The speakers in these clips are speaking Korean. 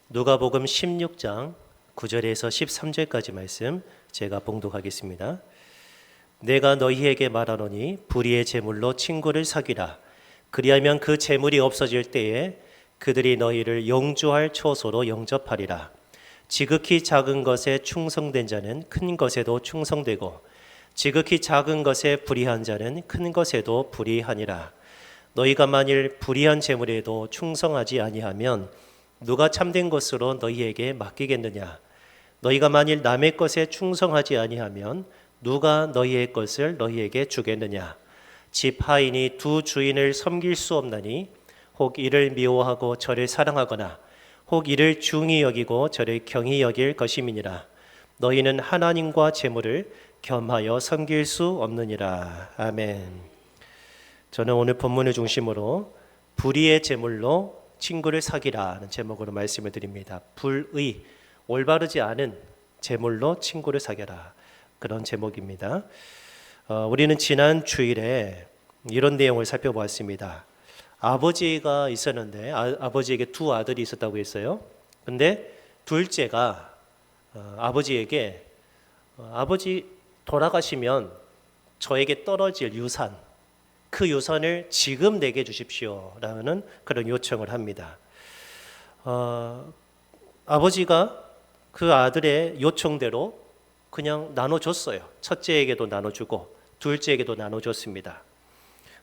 누가복음 16장 9절에서 13절까지 말씀 제가 봉독하겠습니다. 내가 너희에게 말하노니 불의의 제물로 친구를 사귀라. 그리하면 그 제물이 없어질 때에 그들이 너희를 영주할 처소로 영접하리라. 지극히 작은 것에 충성된 자는 큰 것에도 충성되고 지극히 작은 것에 불의한 자는 큰 것에도 불의하니라. 너희가 만일 불의한 제물에도 충성하지 아니하면 누가 참된 것으로 너희에게 맡기겠느냐? 너희가 만일 남의 것에 충성하지 아니하면 누가 너희의 것을 너희에게 주겠느냐? 집 하인이 두 주인을 섬길 수 없나니 혹 이를 미워하고 저를 사랑하거나 혹 이를 중히 여기고 저를 경히 여길 것임이니라. 너희는 하나님과 재물을 겸하여 섬길 수 없느니라. 아멘. 저는 오늘 본문을 중심으로 불의의 제물로 친구를 사귀라는 제목으로 말씀을 드립니다. 불의, 올바르지 않은 제물로 친구를 사귀라, 그런 제목입니다. 우리는 지난 주일에 이런 내용을 살펴보았습니다. 아버지가 있었는데 아버지에게 두 아들이 있었다고 했어요. 근데 둘째가 아버지에게 아버지 돌아가시면 저에게 떨어질 유산, 그 유산을 지금 내게 주십시오라는 그런 요청을 합니다. 아버지가 그 아들의 요청대로 그냥 나눠줬어요. 첫째에게도 나눠주고 둘째에게도 나눠줬습니다.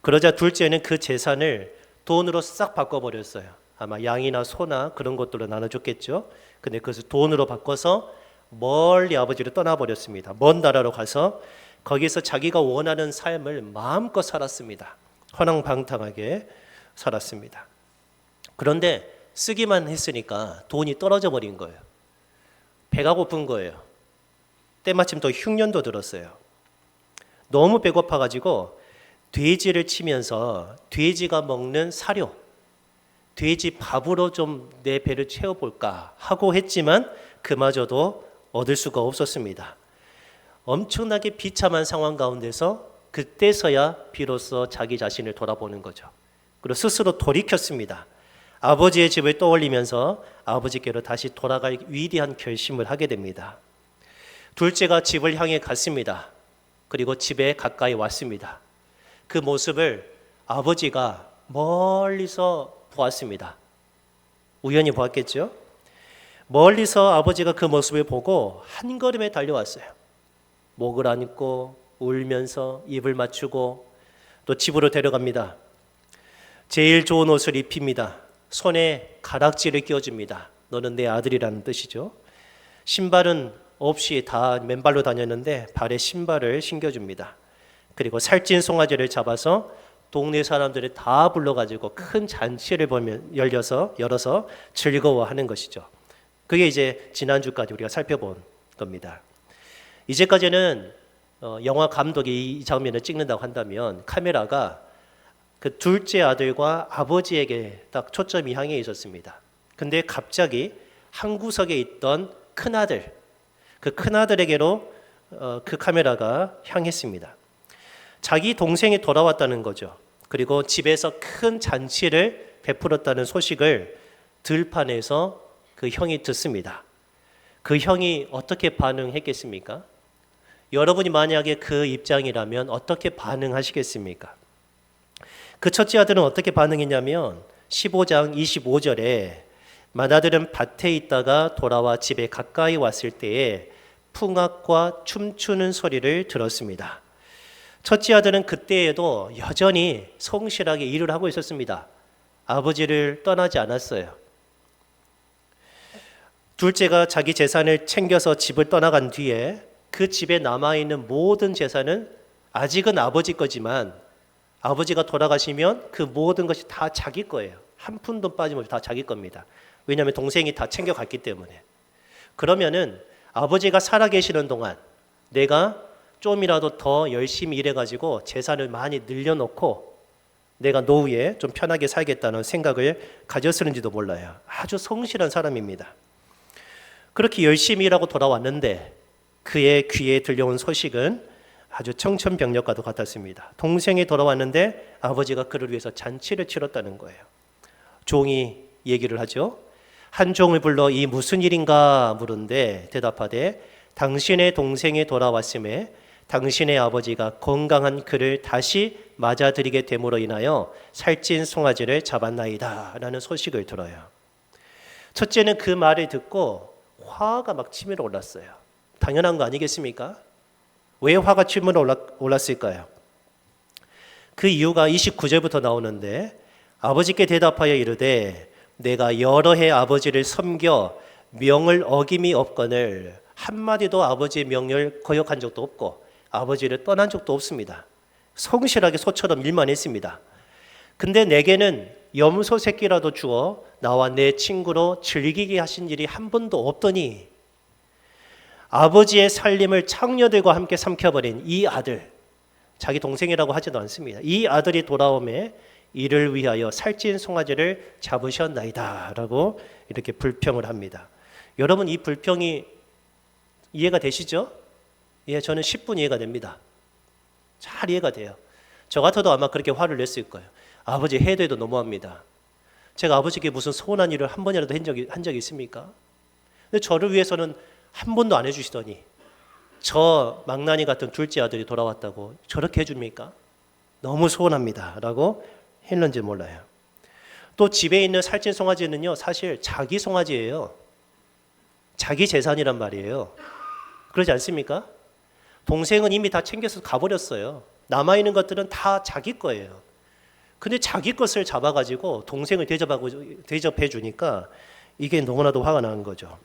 그러자 둘째는 그 재산을 돈으로 싹 바꿔버렸어요. 아마 양이나 소나 그런 것들로 나눠줬겠죠. 근데 그것을 돈으로 바꿔서 멀리 아버지를 떠나버렸습니다. 먼 나라로 가서 거기서 자기가 원하는 삶을 마음껏 살았습니다. 허랑방탕하게 살았습니다. 그런데 쓰기만 했으니까 돈이 떨어져 버린 거예요. 배가 고픈 거예요. 때마침 또 흉년도 들었어요. 너무 배고파가지고 돼지를 치면서 돼지가 먹는 사료, 돼지 밥으로 좀 내 배를 채워볼까 하고 했지만 그마저도 얻을 수가 없었습니다. 엄청나게 비참한 상황 가운데서 그때서야 비로소 자기 자신을 돌아보는 거죠. 그리고 스스로 돌이켰습니다. 아버지의 집을 떠올리면서 아버지께로 다시 돌아갈 위대한 결심을 하게 됩니다. 둘째가 집을 향해 갔습니다. 그리고 집에 가까이 왔습니다. 그 모습을 아버지가 멀리서 보았습니다. 우연히 보았겠죠? 멀리서 아버지가 그 모습을 보고 한 걸음에 달려왔어요. 목을 안고 울면서 입을 맞추고 또 집으로 데려갑니다. 제일 좋은 옷을 입힙니다. 손에 가락지를 끼워줍니다. 너는 내 아들이라는 뜻이죠. 신발은 없이 다 맨발로 다녔는데 발에 신발을 신겨줍니다. 그리고 살찐 송아지를 잡아서 동네 사람들을 다 불러가지고 큰 잔치를 열어서 즐거워하는 것이죠. 그게 이제 지난주까지 우리가 살펴본 겁니다. 이제까지는 영화 감독이 이 장면을 찍는다고 한다면 카메라가 그 둘째 아들과 아버지에게 딱 초점이 향해 있었습니다. 근데 갑자기 한 구석에 있던 큰아들, 그 큰아들에게로 그 카메라가 향했습니다. 자기 동생이 돌아왔다는 거죠. 그리고 집에서 큰 잔치를 베풀었다는 소식을 들판에서 그 형이 듣습니다. 그 형이 어떻게 반응했겠습니까? 여러분이 만약에 그 입장이라면 어떻게 반응하시겠습니까? 그 첫째 아들은 어떻게 반응했냐면 15장 25절에 맏아들은 밭에 있다가 돌아와 집에 가까이 왔을 때에 풍악과 춤추는 소리를 들었습니다. 첫째 아들은 그때에도 여전히 성실하게 일을 하고 있었습니다. 아버지를 떠나지 않았어요. 둘째가 자기 재산을 챙겨서 집을 떠나간 뒤에 그 집에 남아있는 모든 재산은 아직은 아버지 거지만 아버지가 돌아가시면 그 모든 것이 다 자기 거예요. 한 푼도 빠짐없이 다 자기 겁니다. 왜냐하면 동생이 다 챙겨갔기 때문에. 그러면은 아버지가 살아계시는 동안 내가 좀이라도 더 열심히 일해가지고 재산을 많이 늘려놓고 내가 노후에 좀 편하게 살겠다는 생각을 가졌을는지도 몰라요. 아주 성실한 사람입니다. 그렇게 열심히 일하고 돌아왔는데 그의 귀에 들려온 소식은 아주 청천벽력과도 같았습니다. 동생이 돌아왔는데 아버지가 그를 위해서 잔치를 치렀다는 거예요. 종이 얘기를 하죠. 한 종을 불러 이 무슨 일인가 물은데 대답하되 당신의 동생이 돌아왔음에 당신의 아버지가 건강한 그를 다시 맞아들이게 됨으로 인하여 살찐 송아지를 잡았나이다 라는 소식을 들어요. 첫째는 그 말을 듣고 화가 막 치밀어 올랐어요. 당연한 거 아니겠습니까? 왜 화가 치밀어 올랐을까요? 그 이유가 29절부터 나오는데 아버지께 대답하여 이르되 내가 여러 해 아버지를 섬겨 명을 어김이 없거늘 한마디도 아버지의 명령을 거역한 적도 없고 아버지를 떠난 적도 없습니다. 성실하게 소처럼 일만 했습니다. 근데 내게는 염소 새끼라도 주어 나와 내 친구로 즐기게 하신 일이 한 번도 없더니 아버지의 살림을 창녀들과 함께 삼켜버린 이 아들, 자기 동생이라고 하지도 않습니다. 이 아들이 돌아오매 이를 위하여 살찐 송아지를 잡으셨나이다 라고 이렇게 불평을 합니다. 여러분 이 불평이 이해가 되시죠? 예, 저는 10분 이해가 됩니다. 잘 이해가 돼요. 저 같아도 아마 그렇게 화를 냈을 거예요. 아버지 해도 너무합니다. 제가 아버지께 무슨 서운한 일을 한 번이라도 한 적이 있습니까? 근데 저를 위해서는 한 번도 안 해주시더니 저 망나니 같은 둘째 아들이 돌아왔다고 저렇게 해줍니까? 너무 서운합니다 라고 했는지 몰라요. 또 집에 있는 살찐 송아지는요 사실 자기 송아지예요. 자기 재산이란 말이에요. 그러지 않습니까? 동생은 이미 다 챙겨서 가버렸어요. 남아있는 것들은 다 자기 거예요. 근데 자기 것을 잡아가지고 동생을 대접해 주니까 이게 너무나도 화가 나는 거죠.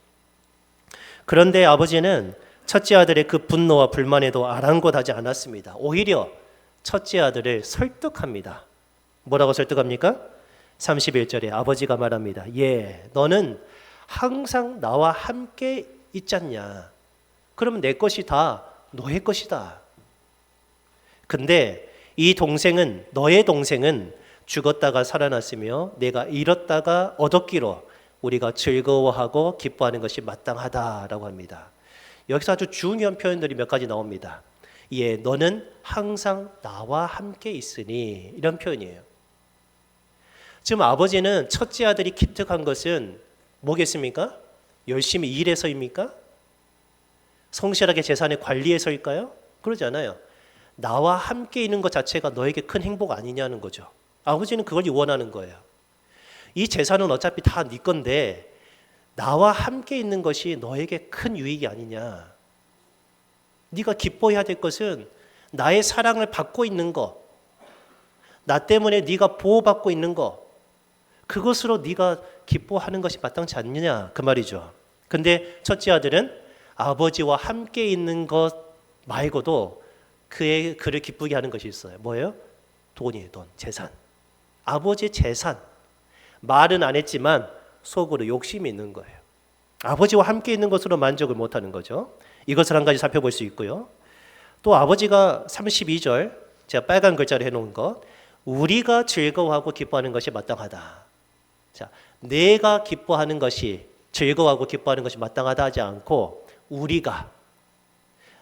그런데 아버지는 첫째 아들의 그 분노와 불만에도 아랑곳하지 않았습니다. 오히려 첫째 아들을 설득합니다. 뭐라고 설득합니까? 31절에 아버지가 말합니다. 예, 너는 항상 나와 함께 있잖냐. 그러면 내 것이 다 너의 것이다. 근데 이 동생은 너의 동생은 죽었다가 살아났으며 내가 잃었다가 얻었기로 우리가 즐거워하고 기뻐하는 것이 마땅하다라고 합니다. 여기서 아주 중요한 표현들이 몇 가지 나옵니다. 예, 너는 항상 나와 함께 있으니 이런 표현이에요. 지금 아버지는 첫째 아들이 기특한 것은 뭐겠습니까? 열심히 일해서입니까? 성실하게 재산을 관리해서일까요? 그러지 않아요. 나와 함께 있는 것 자체가 너에게 큰 행복 아니냐는 거죠. 아버지는 그걸 원하는 거예요. 이 재산은 어차피 다 네 건데 나와 함께 있는 것이 너에게 큰 유익이 아니냐. 네가 기뻐해야 될 것은 나의 사랑을 받고 있는 것, 나 때문에 네가 보호받고 있는 것, 그것으로 네가 기뻐하는 것이 마땅치 않느냐 그 말이죠. 근데 첫째 아들은 아버지와 함께 있는 것 말고도 그를 기쁘게 하는 것이 있어요. 뭐예요? 돈이에요. 돈, 재산. 아버지의 재산. 말은 안 했지만 속으로 욕심이 있는 거예요. 아버지와 함께 있는 것으로 만족을 못하는 거죠. 이것을 한 가지 살펴볼 수 있고요. 또 아버지가 32절 제가 빨간 글자로 해놓은 것, 우리가 즐거워하고 기뻐하는 것이 마땅하다. 자, 내가 기뻐하는 것이 즐거워하고 기뻐하는 것이 마땅하다 하지 않고 우리가,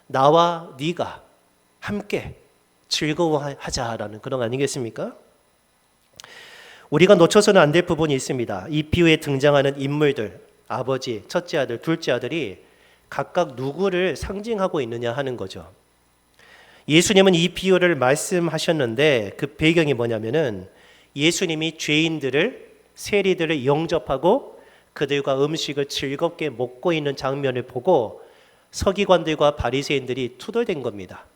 나와 네가 함께 즐거워하자라는 그런 거 아니겠습니까? 우리가 놓쳐서는 안 될 부분이 있습니다. 이 비유에 등장하는 인물들, 아버지, 첫째 아들, 둘째 아들이 각각 누구를 상징하고 있느냐 하는 거죠. 예수님은 이 비유를 말씀하셨는데 그 배경이 뭐냐면은 예수님이 죄인들을, 세리들을 영접하고 그들과 음식을 즐겁게 먹고 있는 장면을 보고 서기관들과 바리새인들이 투덜댄 겁니다.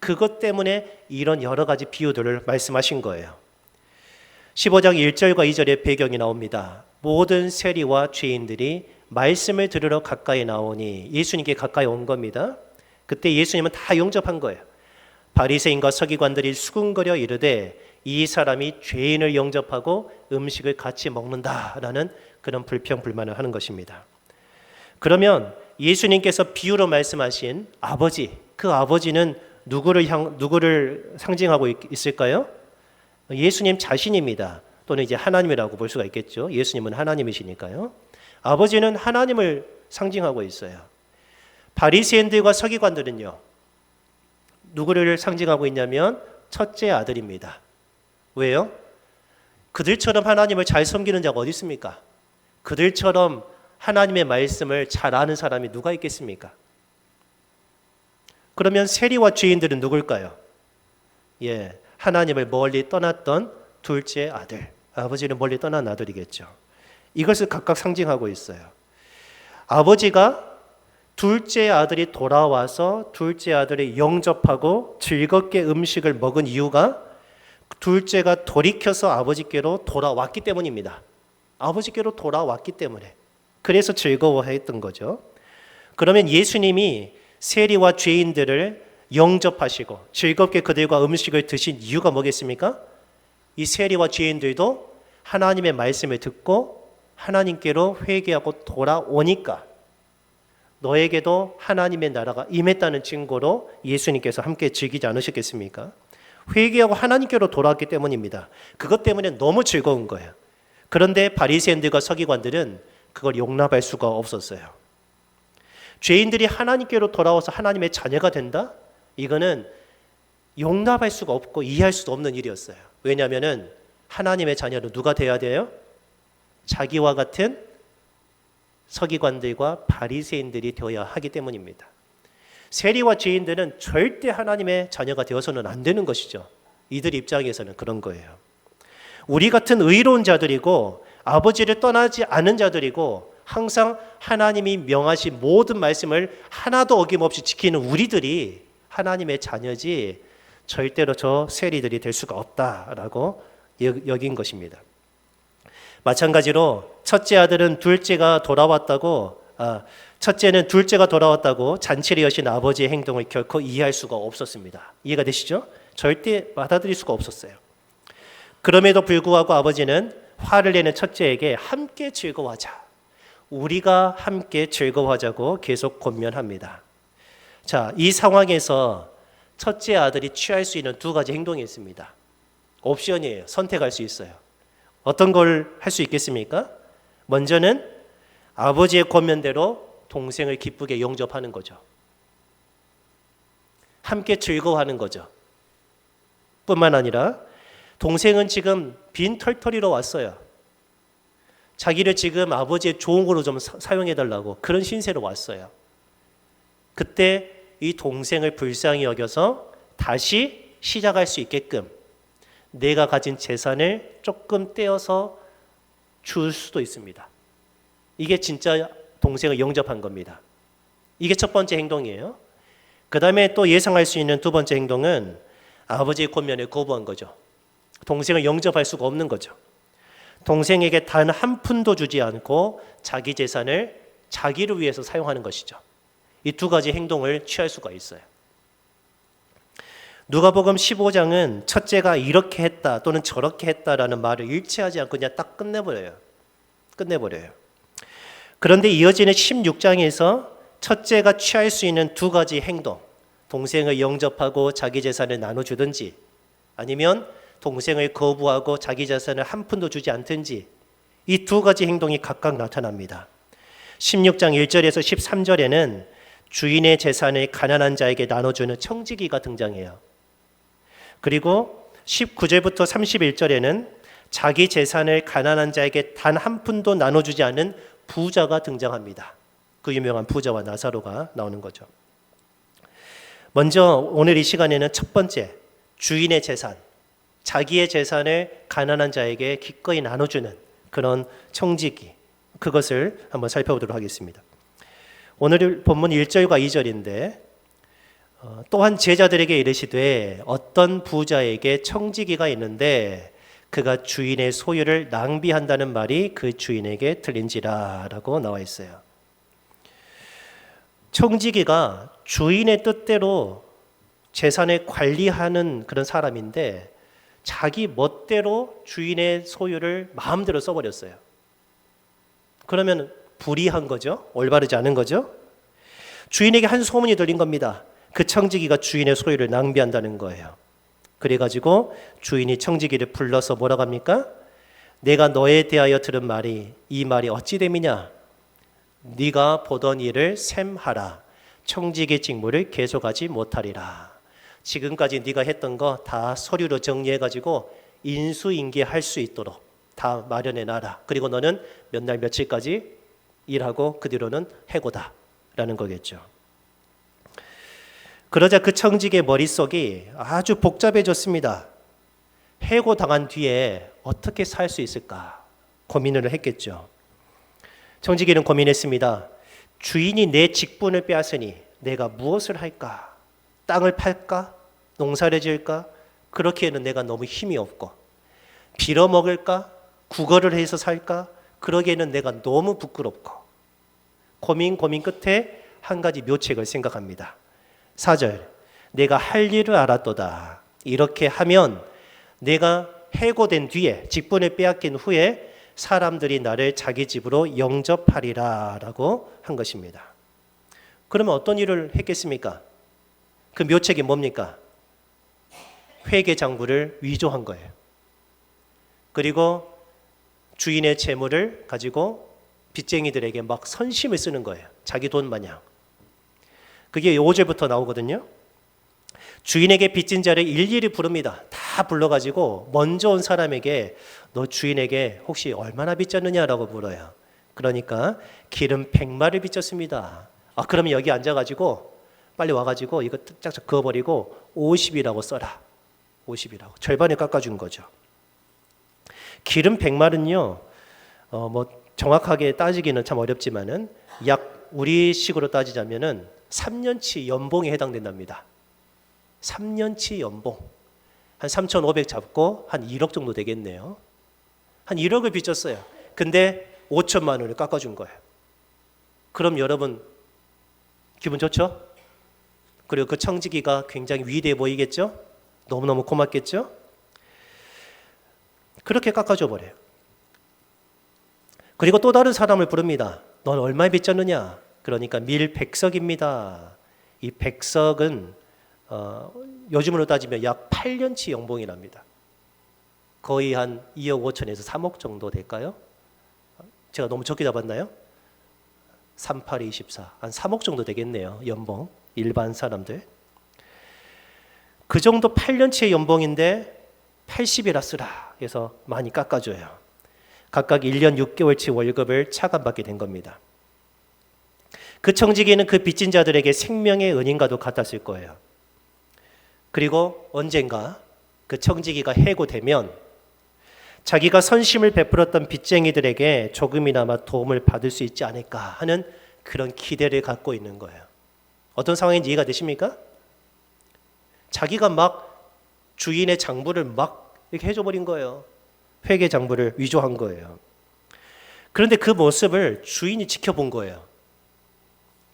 그것 때문에 이런 여러 가지 비유들을 말씀하신 거예요. 15장 1절과 2절의 배경이 나옵니다. 모든 세리와 죄인들이 말씀을 들으러 가까이 나오니 예수님께 가까이 온 겁니다. 그때 예수님은 다 영접한 거예요. 바리새인과 서기관들이 수군거려 이르되 이 사람이 죄인을 영접하고 음식을 같이 먹는다라는 그런 불평불만을 하는 것입니다. 그러면 예수님께서 비유로 말씀하신 아버지, 그 아버지는 누구를 상징하고 있을까요? 예수님 자신입니다. 또는 이제 하나님이라고 볼 수가 있겠죠. 예수님은 하나님이시니까요. 아버지는 하나님을 상징하고 있어요. 바리새인들과 서기관들은요, 누구를 상징하고 있냐면 첫째 아들입니다. 왜요? 그들처럼 하나님을 잘 섬기는 자가 어디 있습니까? 그들처럼 하나님의 말씀을 잘 아는 사람이 누가 있겠습니까? 그러면 세리와 죄인들은 누굴까요? 하나님을 멀리 떠났던 둘째 아들, 아버지는 멀리 떠난 아들이겠죠. 이것을 각각 상징하고 있어요. 아버지가 둘째 아들이 돌아와서 둘째 아들을 영접하고 즐겁게 음식을 먹은 이유가 둘째가 돌이켜서 아버지께로 돌아왔기 때문입니다. 아버지께로 돌아왔기 때문에. 그래서 즐거워했던 거죠. 그러면 예수님이 세리와 죄인들을 영접하시고 즐겁게 그들과 음식을 드신 이유가 뭐겠습니까? 이 세리와 죄인들도 하나님의 말씀을 듣고 하나님께로 회개하고 돌아오니까 너에게도 하나님의 나라가 임했다는 증거로 예수님께서 함께 즐기지 않으셨겠습니까? 회개하고 하나님께로 돌아왔기 때문입니다. 그것 때문에 너무 즐거운 거예요. 그런데 바리새인들과 서기관들은 그걸 용납할 수가 없었어요. 죄인들이 하나님께로 돌아와서 하나님의 자녀가 된다? 이거는 용납할 수가 없고 이해할 수도 없는 일이었어요. 왜냐하면 하나님의 자녀는 누가 돼야 돼요? 자기와 같은 서기관들과 바리새인들이 되어야 하기 때문입니다. 세리와 죄인들은 절대 하나님의 자녀가 되어서는 안 되는 것이죠. 이들 입장에서는 그런 거예요. 우리 같은 의로운 자들이고 아버지를 떠나지 않은 자들이고 항상 하나님이 명하신 모든 말씀을 하나도 어김없이 지키는 우리들이 하나님의 자녀지 절대로 저 세리들이 될 수가 없다라고 여긴 것입니다. 마찬가지로 첫째는 둘째가 돌아왔다고 잔치를 여신 아버지의 행동을 결코 이해할 수가 없었습니다. 이해가 되시죠? 절대 받아들일 수가 없었어요. 그럼에도 불구하고 아버지는 화를 내는 첫째에게 함께 즐거워하자, 우리가 함께 즐거워하자고 계속 권면합니다. 자, 이 상황에서 첫째 아들이 취할 수 있는 두 가지 행동이 있습니다. 옵션이에요. 선택할 수 있어요. 어떤 걸 할 수 있겠습니까? 먼저는 아버지의 권면대로 동생을 기쁘게 영접하는 거죠. 함께 즐거워하는 거죠. 뿐만 아니라 동생은 지금 빈 털터리로 왔어요. 자기를 지금 아버지의 종으로 좀 사용해달라고 그런 신세로 왔어요. 그때 이 동생을 불쌍히 여겨서 다시 시작할 수 있게끔 내가 가진 재산을 조금 떼어서 줄 수도 있습니다. 이게 진짜 동생을 영접한 겁니다. 이게 첫 번째 행동이에요. 그 다음에 또 예상할 수 있는 두 번째 행동은 아버지의 권면을 거부한 거죠. 동생을 영접할 수가 없는 거죠. 동생에게 단 한 푼도 주지 않고 자기 재산을 자기를 위해서 사용하는 것이죠. 이 두 가지 행동을 취할 수가 있어요. 누가복음 15장은 첫째가 이렇게 했다 또는 저렇게 했다라는 말을 일치하지 않고 그냥 딱 끝내버려요. 그런데 이어지는 16장에서 첫째가 취할 수 있는 두 가지 행동, 동생을 영접하고 자기 재산을 나눠주든지 아니면 동생을 거부하고 자기 재산을 한 푼도 주지 않든지 이 두 가지 행동이 각각 나타납니다. 16장 1절에서 13절에는 주인의 재산을 가난한 자에게 나눠주는 청지기가 등장해요. 그리고 19절부터 31절에는 자기 재산을 가난한 자에게 단 한 푼도 나눠주지 않은 부자가 등장합니다. 그 유명한 부자와 나사로가 나오는 거죠. 먼저 오늘 이 시간에는 첫 번째, 주인의 재산, 자기의 재산을 가난한 자에게 기꺼이 나눠주는 그런 청지기, 그것을 한번 살펴보도록 하겠습니다. 오늘 본문 1절과 2절인데 또한 제자들에게 이르시되 어떤 부자에게 청지기가 있는데 그가 주인의 소유를 낭비한다는 말이 그 주인에게 들린지라 라고 나와 있어요. 청지기가 주인의 뜻대로 재산을 관리하는 그런 사람인데 자기 멋대로 주인의 소유를 마음대로 써버렸어요. 그러면 불의한 거죠. 올바르지 않은 거죠. 주인에게 한 소문이 들린 겁니다. 그 청지기가 주인의 소유를 낭비한다는 거예요. 그래가지고 주인이 청지기를 불러서 뭐라고 합니까? 내가 너에 대하여 들은 말이 이 말이 어찌 됨이냐? 네가 보던 일을 셈하라. 청지기 직무를 계속하지 못하리라. 지금까지 네가 했던 거 다 서류로 정리해가지고 인수인계할 수 있도록 다 마련해 놔라. 그리고 너는 몇 날 며칠까지 일하고 그 뒤로는 해고다 라는 거겠죠. 그러자 그 청직의 머릿속이 아주 복잡해졌습니다. 해고당한 뒤에 어떻게 살 수 있을까 고민을 했겠죠. 청지기는 고민했습니다. 주인이 내 직분을 빼앗으니 내가 무엇을 할까? 땅을 팔까? 농사를 지을까? 그렇기에는 내가 너무 힘이 없고, 빌어먹을까? 구걸을 해서 살까? 그러기에는 내가 너무 부끄럽고, 고민 끝에 한 가지 묘책을 생각합니다. 4절, 내가 할 일을 알았도다. 이렇게 하면 내가 해고된 뒤에, 직분을 빼앗긴 후에 사람들이 나를 자기 집으로 영접하리라 라고 한 것입니다. 그러면 어떤 일을 했겠습니까? 그 묘책이 뭡니까? 회계장부를 위조한 거예요. 그리고 주인의 재물을 가지고 빚쟁이들에게 막 선심을 쓰는 거예요. 자기 돈 마냥. 그게 5절부터 나오거든요. 주인에게 빚진 자를 일일이 부릅니다. 다 불러가지고 먼저 온 사람에게 너 주인에게 혹시 얼마나 빚졌느냐라고 물어요. 그러니까 기름 100마를 빚졌습니다. 그러면 여기 앉아가지고 빨리 와가지고 이거 쫙쫙 그어버리고 50이라고 써라. 50이라고. 절반에 깎아준 거죠. 기름 100마는요. 정확하게 따지기는 참 어렵지만은 약 우리식으로 따지자면은 3년치 연봉에 해당된답니다. 3년치 연봉. 한 3,500 잡고 한 1억 정도 되겠네요. 한 1억을 빚졌어요. 근데 5천만 원을 깎아준 거예요. 그럼 여러분 기분 좋죠? 그리고 그 청지기가 굉장히 위대해 보이겠죠? 너무너무 고맙겠죠? 그렇게 깎아줘 버려요. 그리고 또 다른 사람을 부릅니다. 넌 얼마에 빚졌느냐? 그러니까 밀 100석입니다. 이 100석은 요즘으로 따지면 약 8년치 연봉이랍니다. 거의 한 2억 5천에서 3억 정도 될까요? 제가 너무 적게 잡았나요? 38, 24, 한 3억 정도 되겠네요. 연봉, 일반 사람들. 그 정도 8년치의 연봉인데 80이라 쓰라 해서 많이 깎아줘요. 각각 1년 6개월치 월급을 차감받게 된 겁니다. 그 청지기는 그 빚진 자들에게 생명의 은인과도 같았을 거예요. 그리고 언젠가 그 청지기가 해고되면 자기가 선심을 베풀었던 빚쟁이들에게 조금이나마 도움을 받을 수 있지 않을까 하는 그런 기대를 갖고 있는 거예요. 어떤 상황인지 이해가 되십니까? 자기가 막 주인의 장부를 막 이렇게 해줘버린 거예요. 회계 장부를 위조한 거예요. 그런데 그 모습을 주인이 지켜본 거예요.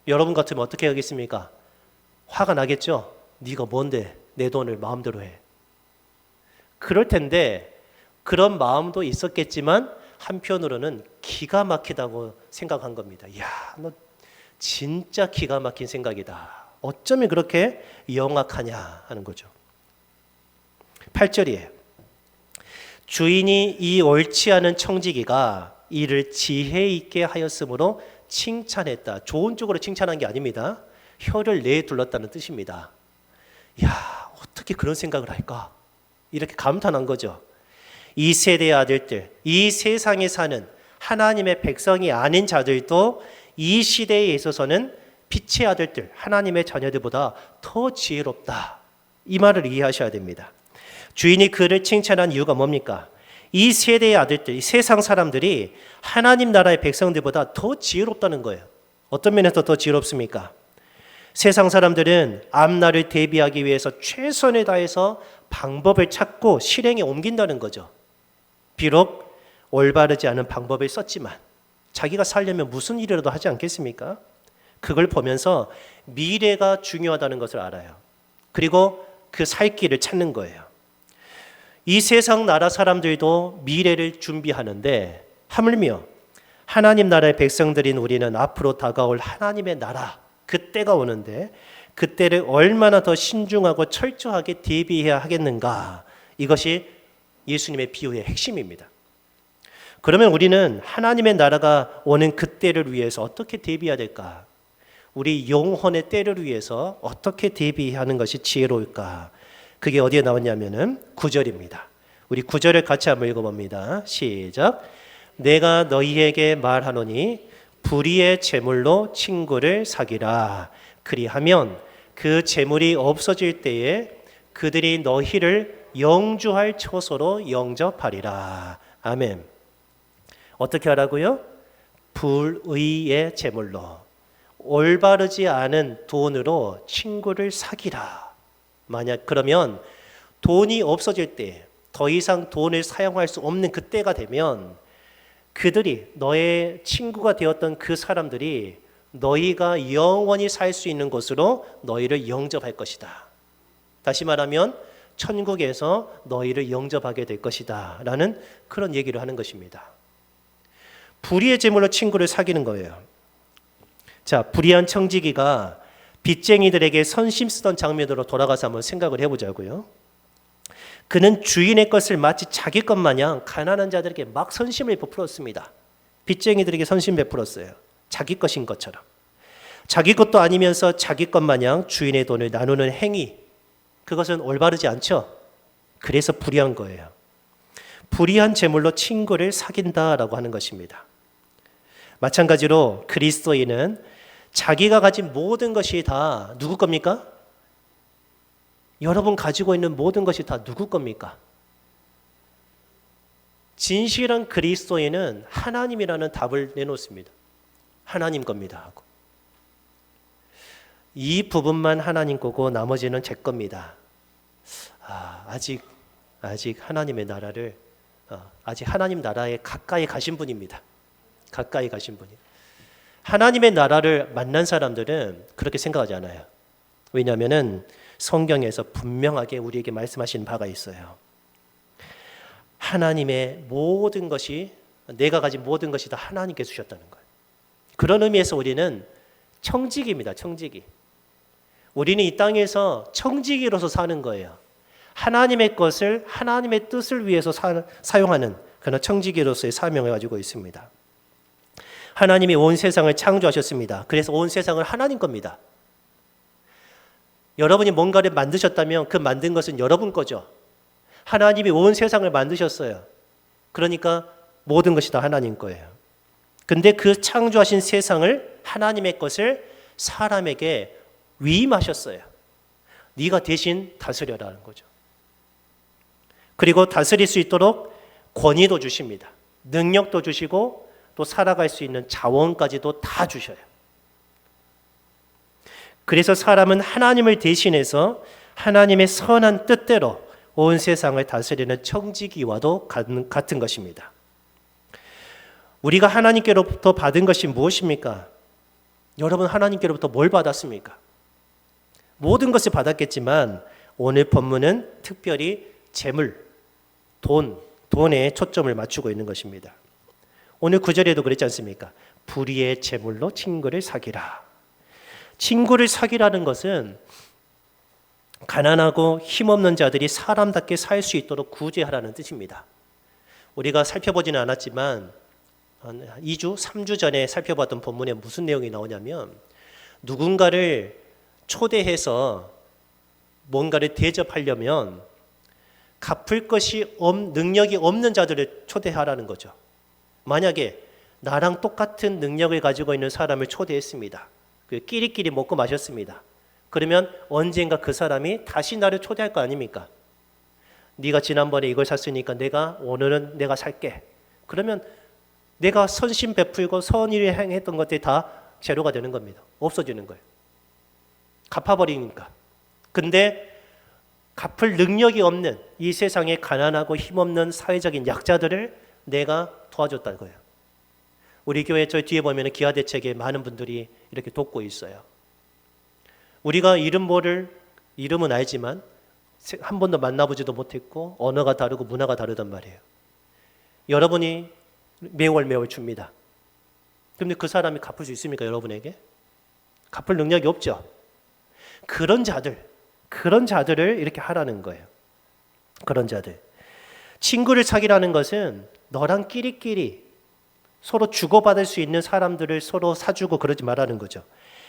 여러분 같으면 어떻게 하겠습니까? 화가 나겠죠? 네가 뭔데 내 돈을 마음대로 해. 그럴 텐데 그런 마음도 있었겠지만 한편으로는 기가 막히다고 생각한 겁니다. 이야, 너 진짜 기가 막힌 생각이다. 어쩌면 그렇게 영악하냐 하는 거죠. 8절이에요. 주인이 이 옳지 않은 청지기가 이를 지혜 있게 하였으므로 칭찬했다. 좋은 쪽으로 칭찬한 게 아닙니다. 혀를 내둘렀다는 뜻입니다. 야, 어떻게 그런 생각을 할까? 이렇게 감탄한 거죠. 이 세대의 아들들, 이 세상에 사는 하나님의 백성이 아닌 자들도 이 시대에 있어서는 빛의 아들들, 하나님의 자녀들보다 더 지혜롭다. 이 말을 이해하셔야 됩니다. 주인이 그를 칭찬한 이유가 뭡니까? 이 세대의 아들들, 이 세상 사람들이 하나님 나라의 백성들보다 더 지혜롭다는 거예요. 어떤 면에서 더 지혜롭습니까? 세상 사람들은 앞날을 대비하기 위해서 최선을 다해서 방법을 찾고 실행에 옮긴다는 거죠. 비록 올바르지 않은 방법을 썼지만 자기가 살려면 무슨 일이라도 하지 않겠습니까? 그걸 보면서 미래가 중요하다는 것을 알아요. 그리고 그 살 길을 찾는 거예요. 이 세상 나라 사람들도 미래를 준비하는데 하물며 하나님 나라의 백성들인 우리는 앞으로 다가올 하나님의 나라, 그때가 오는데 그때를 얼마나 더 신중하고 철저하게 대비해야 하겠는가. 이것이 예수님의 비유의 핵심입니다. 그러면 우리는 하나님의 나라가 오는 그때를 위해서 어떻게 대비해야 될까? 우리 영혼의 때를 위해서 어떻게 대비하는 것이 지혜로울까? 그게 어디에 나왔냐면은 9절입니다. 우리 9절을 같이 한번 읽어봅니다. 시작. 내가 너희에게 말하노니 불의의 재물로 친구를 사귀라. 그리하면 그 재물이 없어질 때에 그들이 너희를 영주할 처소로 영접하리라. 아멘. 어떻게 하라고요? 불의의 재물로, 올바르지 않은 돈으로 친구를 사귀라. 만약 그러면 돈이 없어질 때, 더 이상 돈을 사용할 수 없는 그때가 되면 그들이, 너의 친구가 되었던 그 사람들이 너희가 영원히 살 수 있는 곳으로 너희를 영접할 것이다. 다시 말하면 천국에서 너희를 영접하게 될 것이다 라는 그런 얘기를 하는 것입니다. 불의의 재물로 친구를 사귀는 거예요. 자, 불의한 청지기가 빚쟁이들에게 선심 쓰던 장면으로 돌아가서 한번 생각을 해보자고요. 그는 주인의 것을 마치 자기 것 마냥 가난한 자들에게 막 선심을 베풀었습니다. 빚쟁이들에게 선심 베풀었어요. 자기 것인 것처럼. 자기 것도 아니면서 자기 것 마냥 주인의 돈을 나누는 행위, 그것은 올바르지 않죠. 그래서 불의한 거예요. 불의한 재물로 친구를 사귄다라고 하는 것입니다. 마찬가지로 그리스도인은 자기가 가진 모든 것이 다 누구 겁니까? 여러분 가지고 있는 모든 것이 다 누구 겁니까? 진실한 그리스도인은 하나님이라는 답을 내놓습니다. 하나님 겁니다 하고. 이 부분만 하나님 거고 나머지는 제 겁니다. 아직 하나님의 나라를, 아직 하나님 나라에 가까이 가신 분입니다. 가까이 가신 분이. 하나님의 나라를 만난 사람들은 그렇게 생각하지 않아요. 왜냐하면 성경에서 분명하게 우리에게 말씀하신 바가 있어요. 하나님의 모든 것이, 내가 가진 모든 것이 다 하나님께 주셨다는 거예요. 그런 의미에서 우리는 청지기입니다. 청지기. 우리는 이 땅에서 청지기로서 사는 거예요. 하나님의 것을, 하나님의 뜻을 위해서 사용하는 그런 청지기로서의 사명을 가지고 있습니다. 하나님이 온 세상을 창조하셨습니다. 그래서 온 세상을 하나님 겁니다. 여러분이 뭔가를 만드셨다면 그 만든 것은 여러분 거죠. 하나님이 온 세상을 만드셨어요. 그러니까 모든 것이 다 하나님 거예요. 근데 그 창조하신 세상을, 하나님의 것을 사람에게 위임하셨어요. 네가 대신 다스려라는 거죠. 그리고 다스릴 수 있도록 권위도 주십니다. 능력도 주시고 또 살아갈 수 있는 자원까지도 다 주셔요. 그래서 사람은 하나님을 대신해서 하나님의 선한 뜻대로 온 세상을 다스리는 청지기와도 같은 것입니다. 우리가 하나님께로부터 받은 것이 무엇입니까? 여러분, 하나님께로부터 뭘 받았습니까? 모든 것을 받았겠지만 오늘 본문은 특별히 재물, 돈에 초점을 맞추고 있는 것입니다. 오늘 9절에도 그랬지 않습니까? 불의의 재물로 친구를 사귀라. 친구를 사귀라는 것은 가난하고 힘없는 자들이 사람답게 살 수 있도록 구제하라는 뜻입니다. 우리가 살펴보지는 않았지만 2주, 3주 전에 살펴봤던 본문에 무슨 내용이 나오냐면, 누군가를 초대해서 뭔가를 대접하려면 갚을 것이 능력이 없는 자들을 초대하라는 거죠. 만약에 나랑 똑같은 능력을 가지고 있는 사람을 초대했습니다. 끼리끼리 먹고 마셨습니다. 그러면 언젠가 그 사람이 다시 나를 초대할 거 아닙니까? 네가 지난번에 이걸 샀으니까 오늘은 내가 살게. 그러면 내가 선심 베풀고 선의를 행했던 것들이 다 제로가 되는 겁니다. 없어지는 거예요. 갚아버리니까. 근데 갚을 능력이 없는 이 세상에 가난하고 힘없는 사회적인 약자들을 내가 도와줬다는 거예요. 우리 교회 저 뒤에 보면 기아대책에 많은 분들이 이렇게 돕고 있어요. 우리가 이름은 알지만 한 번도 만나보지도 못했고 언어가 다르고 문화가 다르단 말이에요. 여러분이 매월 줍니다. 그런데 그 사람이 갚을 수 있습니까? 여러분에게? 갚을 능력이 없죠. 그런 자들을 이렇게 하라는 거예요. 그런 자들. 친구를 사귀라는 것은 너랑 끼리끼리 서로 주고받을 수 있는 사람들을 서로 사주고 그러지 말라는 거죠.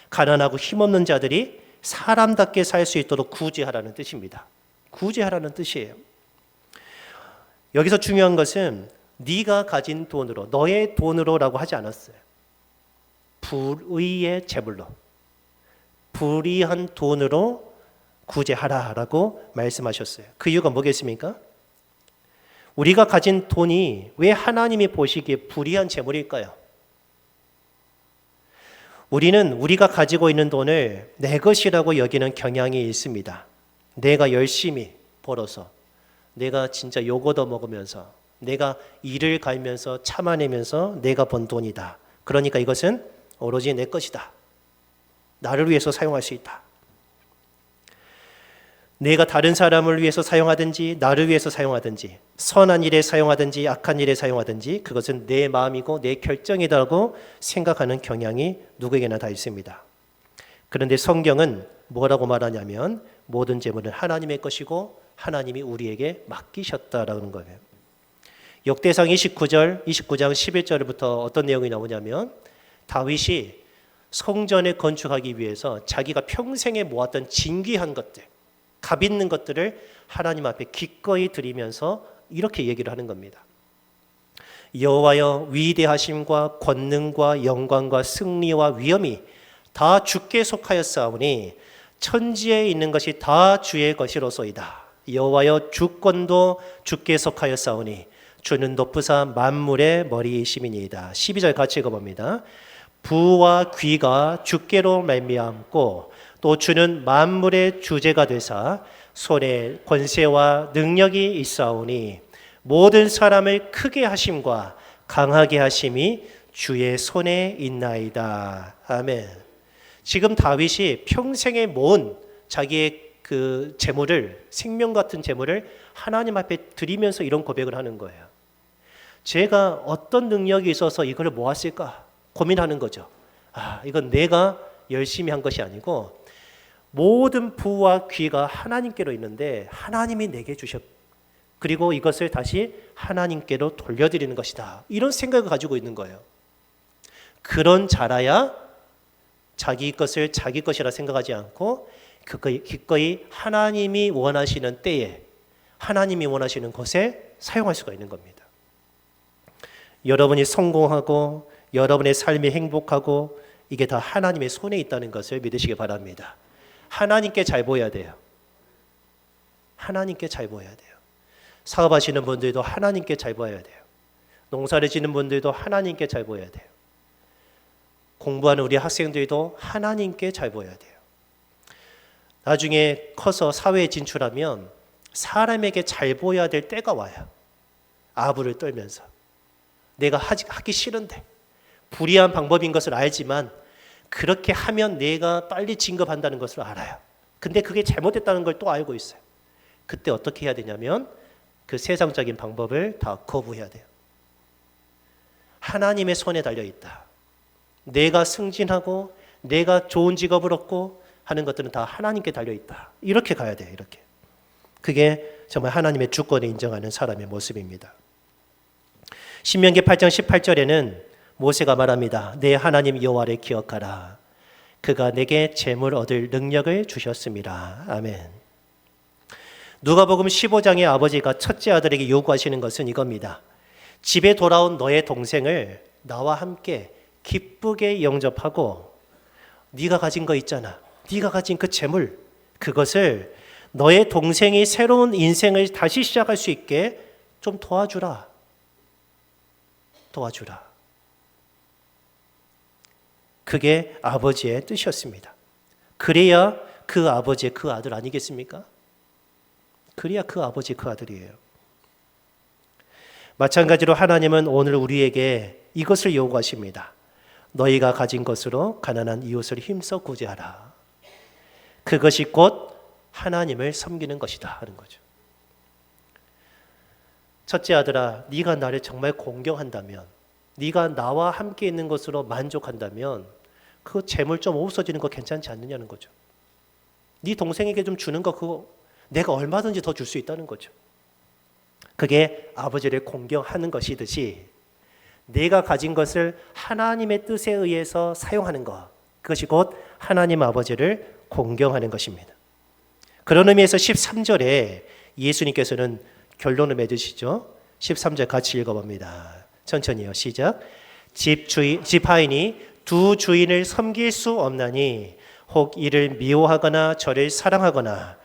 가난하고 힘없는 자들이 사람답게 살 수 있도록 구제하라는 뜻입니다. 구제하라는 뜻이에요. 여기서 중요한 것은 네가 가진 돈으로, 너의 돈으로라고 하지 않았어요. 불의의 재물로, 불의한 돈으로 구제하라라고 말씀하셨어요. 그 이유가 뭐겠습니까? 우리가 가진 돈이 왜 하나님이 보시기에 불의한 재물일까요? 우리는 우리가 가지고 있는 돈을 내 것이라고 여기는 경향이 있습니다. 내가 열심히 벌어서, 내가 진짜 욕 얻어먹으면서, 내가 일을 갈면서 참아내면서 내가 번 돈이다. 그러니까 이것은 오로지 내 것이다. 나를 위해서 사용할 수 있다. 내가 다른 사람을 위해서 사용하든지 나를 위해서 사용하든지 선한 일에 사용하든지 악한 일에 사용하든지 그것은 내 마음이고 내 결정이라고 생각하는 경향이 누구에게나 다 있습니다. 그런데 성경은 뭐라고 말하냐면 모든 재물은 하나님의 것이고 하나님이 우리에게 맡기셨다라는 거예요. 역대상 29장 11절부터 어떤 내용이 나오냐면 다윗이 성전을 건축하기 위해서 자기가 평생에 모았던 진귀한 것들, 값 있는 것들을 하나님 앞에 기꺼이 드리면서 이렇게 얘기를 하는 겁니다. 여호와여, 위대하심과 권능과 영광과 승리와 위엄이 다 주께 속하였사오니 천지에 있는 것이 다 주의 것이로소이다. 여호와여, 주권도 주께 속하였사오니 주는 높으사 만물의 머리이심이니이다. 12절 같이 읽어봅니다. 부와 귀가 주께로 말미암고 또 주는 만물의 주제가 되사 손에 권세와 능력이 있사오니 모든 사람을 크게 하심과 강하게 하심이 주의 손에 있나이다. 아멘. 지금 다윗이 평생에 모은 자기의 그 재물을, 생명 같은 재물을 하나님 앞에 드리면서 이런 고백을 하는 거예요. 제가 어떤 능력이 있어서 이걸 모았을까 고민하는 거죠. 이건 내가 열심히 한 것이 아니고 모든 부와 귀가 하나님께로 있는데 하나님이 내게 주셨, 그리고 이것을 다시 하나님께로 돌려드리는 것이다. 이런 생각을 가지고 있는 거예요. 그런 자라야 자기 것을 자기 것이라 생각하지 않고 기꺼이 하나님이 원하시는 때에 하나님이 원하시는 곳에 사용할 수가 있는 겁니다. 여러분이 성공하고 여러분의 삶이 행복하고 이게 다 하나님의 손에 있다는 것을 믿으시기 바랍니다. 하나님께 잘 보여야 돼요. 하나님께 잘 보여야 돼요. 사업하시는 분들도 하나님께 잘 보여야 돼요. 농사를 지는 분들도 하나님께 잘 보여야 돼요. 공부하는 우리 학생들도 하나님께 잘 보여야 돼요. 나중에 커서 사회에 진출하면 사람에게 잘 보여야 될 때가 와요. 아부를 떨면서 내가 하기 싫은데 불의한 방법인 것을 알지만 그렇게 하면 내가 빨리 진급한다는 것을 알아요. 근데 그게 잘못됐다는 걸 또 알고 있어요. 그때 어떻게 해야 되냐면 그 세상적인 방법을 다 거부해야 돼요. 하나님의 손에 달려있다. 내가 승진하고 내가 좋은 직업을 얻고 하는 것들은 다 하나님께 달려있다. 이렇게 가야 돼요. 이렇게. 그게 정말 하나님의 주권을 인정하는 사람의 모습입니다. 신명기 8장 18절에는 모세가 말합니다. 내 하나님 여호와를 기억하라. 그가 내게 재물 얻을 능력을 주셨습니다. 아멘. 누가복음 15장의 아버지가 첫째 아들에게 요구하시는 것은 이겁니다. 집에 돌아온 너의 동생을 나와 함께 기쁘게 영접하고 네가 가진 거 있잖아. 네가 가진 그 재물, 그것을 너의 동생이 새로운 인생을 다시 시작할 수 있게 좀 도와주라. 도와주라. 그게 아버지의 뜻이었습니다. 그래야 그 아버지의 그 아들 아니겠습니까? 그래야 그 아버지 그 아들이에요. 마찬가지로 하나님은 오늘 우리에게 이것을 요구하십니다. 너희가 가진 것으로 가난한 이웃을 힘써 구제하라. 그것이 곧 하나님을 섬기는 것이다 하는 거죠. 첫째 아들아, 네가 나를 정말 공경한다면, 네가 나와 함께 있는 것으로 만족한다면 그 재물 좀 없어지는 거 괜찮지 않느냐는 거죠. 네 동생에게 좀 주는 거 그거 내가 얼마든지 더 줄 수 있다는 거죠. 그게 아버지를 공경하는 것이듯이 내가 가진 것을 하나님의 뜻에 의해서 사용하는 것, 그것이 곧 하나님 아버지를 공경하는 것입니다. 그런 의미에서 13절에 예수님께서는 결론을 맺으시죠. 13절 같이 읽어봅니다. 천천히요. 시작. 집하인이 두 주인을 섬길 수 없나니 혹 이를 미워하거나 저를 사랑하거나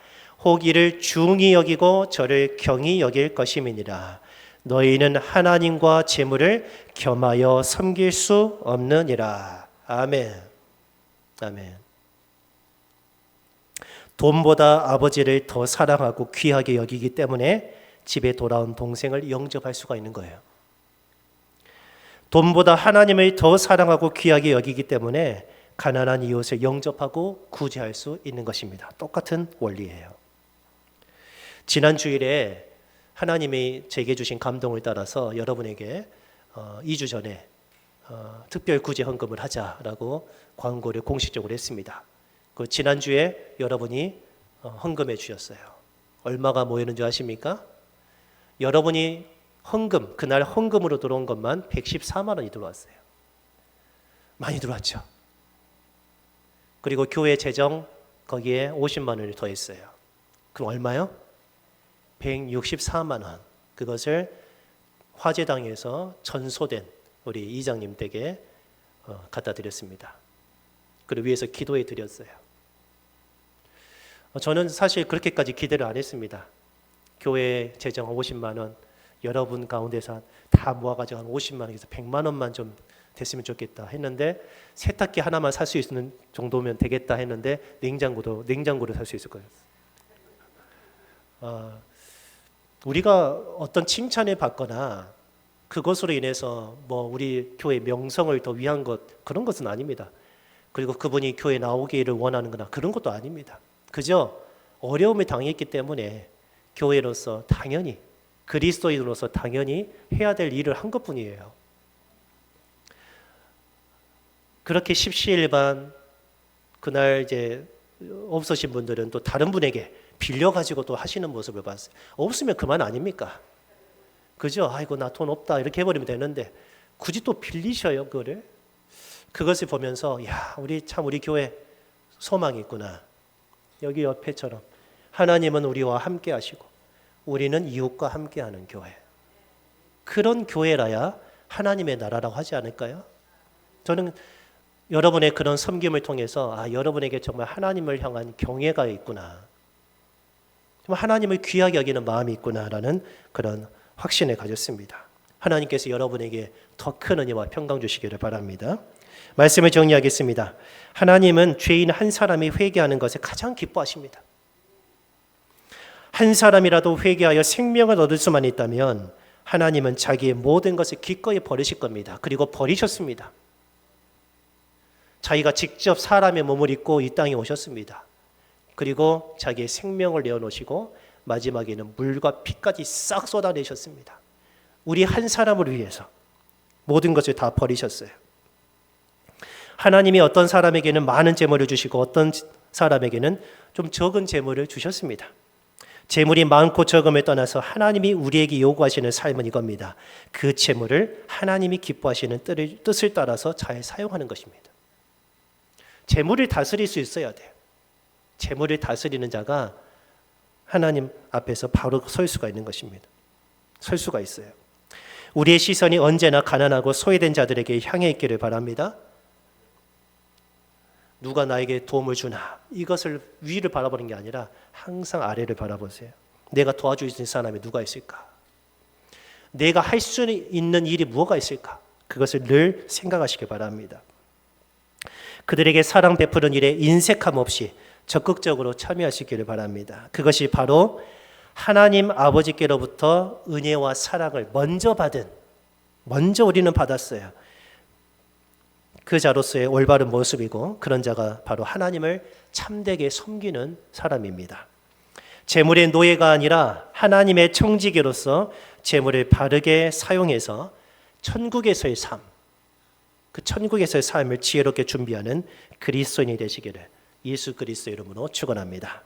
혹 이를 중히 여기고 저를 경히 여길 것임이니라. 너희는 하나님과 재물을 겸하여 섬길 수 없느니라. 아멘. 아멘. 돈보다 아버지를 더 사랑하고 귀하게 여기기 때문에 집에 돌아온 동생을 영접할 수가 있는 거예요. 돈보다 하나님을 더 사랑하고 귀하게 여기기 때문에 가난한 이웃을 영접하고 구제할 수 있는 것입니다. 똑같은 원리예요. 지난 주일에 하나님이 제게 주신 감동을 따라서 여러분에게 2주 전에 특별 구제 헌금을 하자라고 광고를 공식적으로 했습니다. 그 지난주에 여러분이 헌금해 주셨어요. 얼마가 모이는지 아십니까? 여러분이 헌금, 그날 헌금으로 들어온 것만 114만 원이 들어왔어요. 많이 들어왔죠. 그리고 교회 재정 거기에 50만 원을 더했어요. 그럼 얼마요? 164만 원. 그것을 화재당에서 전소된 우리 이장님 댁에 갖다 드렸습니다. 그리고 위해서 기도해 드렸어요. 저는 사실 그렇게까지 기대를 안 했습니다. 교회 재정 50만 원, 여러분 가운데서 다 모아가지고 한 50만 원에서 100만 원만 좀 됐으면 좋겠다 했는데 세탁기 하나만 살 수 있는 정도면 되겠다 했는데 냉장고를 살 수 있을 거예요. 우리가 어떤 칭찬을 받거나 그것으로 인해서 뭐 우리 교회 명성을 더 위한 것 그런 것은 아닙니다. 그리고 그분이 교회 나오기를 원하는 거나 그런 것도 아닙니다. 그저 어려움을 당했기 때문에 교회로서 당연히 그리스도인으로서 당연히 해야 될 일을 한 것뿐이에요. 그렇게 십시일반 그날 이제 없으신 분들은 또 다른 분에게 빌려가지고 또 하시는 모습을 봤어요. 없으면 그만 아닙니까? 그죠? 아이고 나 돈 없다 이렇게 해버리면 되는데 굳이 또 빌리셔요 그거를. 그것을 보면서 야 우리 교회 소망이 있구나. 여기 옆에처럼 하나님은 우리와 함께 하시고 우리는 이웃과 함께하는 교회. 그런 교회라야 하나님의 나라라고 하지 않을까요? 저는 여러분의 그런 섬김을 통해서 여러분에게 정말 하나님을 향한 경외가 있구나. 정말 하나님을 귀하게 여기는 마음이 있구나라는 그런 확신을 가졌습니다. 하나님께서 여러분에게 더 큰 은혜와 평강 주시기를 바랍니다. 말씀을 정리하겠습니다. 하나님은 죄인 한 사람이 회개하는 것을 가장 기뻐하십니다. 한 사람이라도 회개하여 생명을 얻을 수만 있다면 하나님은 자기의 모든 것을 기꺼이 버리실 겁니다. 그리고 버리셨습니다. 자기가 직접 사람의 몸을 입고 이 땅에 오셨습니다. 그리고 자기의 생명을 내어놓으시고 마지막에는 물과 피까지 싹 쏟아내셨습니다. 우리 한 사람을 위해서 모든 것을 다 버리셨어요. 하나님이 어떤 사람에게는 많은 재물을 주시고 어떤 사람에게는 좀 적은 재물을 주셨습니다. 재물이 많고 적음을 떠나서 하나님이 우리에게 요구하시는 삶은 이겁니다. 그 재물을 하나님이 기뻐하시는 뜻을 따라서 잘 사용하는 것입니다. 재물을 다스릴 수 있어야 돼요. 재물을 다스리는 자가 하나님 앞에서 바로 설 수가 있는 것입니다. 설 수가 있어요. 우리의 시선이 언제나 가난하고 소외된 자들에게 향해 있기를 바랍니다. 누가 나에게 도움을 주나 이것을 위를 바라보는 게 아니라 항상 아래를 바라보세요. 내가 도와줄 수 있는 사람이 누가 있을까? 내가 할 수 있는 일이 무엇가 있을까? 그것을 늘 생각하시기 바랍니다. 그들에게 사랑 베푸는 일에 인색함 없이 적극적으로 참여하시기를 바랍니다. 그것이 바로 하나님 아버지께로부터 은혜와 사랑을 먼저 우리는 받았어요. 그 자로서의 올바른 모습이고 그런 자가 바로 하나님을 참되게 섬기는 사람입니다. 재물의 노예가 아니라 하나님의 청지기로서 재물을 바르게 사용해서 천국에서의 삶, 그 천국에서의 삶을 지혜롭게 준비하는 그리스도인이 되시기를 예수 그리스도 이름으로 축원합니다.